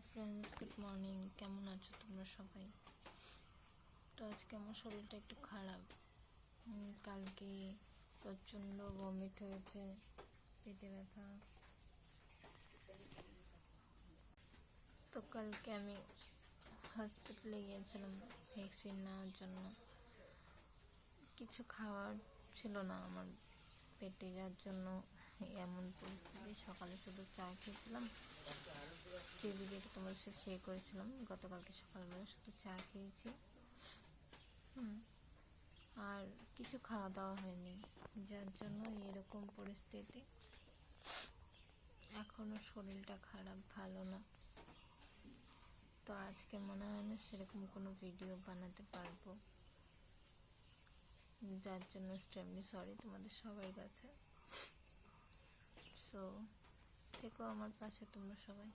Friends, good morning. কেমন আছো তোমরা সবাই? তো আজকে আমার শরীরটা একটু খারাপ। কালকে প্রচণ্ড ভমিট হয়েছে, পেটে ব্যথা। তো কালকে আমি হসপিটালে গিয়েছিলাম ভ্যাকসিন নেওয়ার জন্য। কিছু খাওয়ার ছিল না আমার পেটে, যার জন্য এমন পরিস্থিতি। সকালে শুধু চা খেয়েছিলাম, টিভি দেখে তোমার সাথে শেয়ার করেছিলাম। গতকালকে সকালবেলা শুধু চা খেয়েছি, আর কিছু খাওয়া দাওয়া হয়নি, যার জন্য এরকম পরিস্থিতি। এখনও শরীরটা খারাপ, ভালো না। তো আজকে মনে হয় না সেরকম কোনো ভিডিও বানাতে পারবো, যার জন্য এক্সট্রিমলি সরি তোমাদের সবার কাছে। সো থেকো আমার পাশে তোমরা সবাই।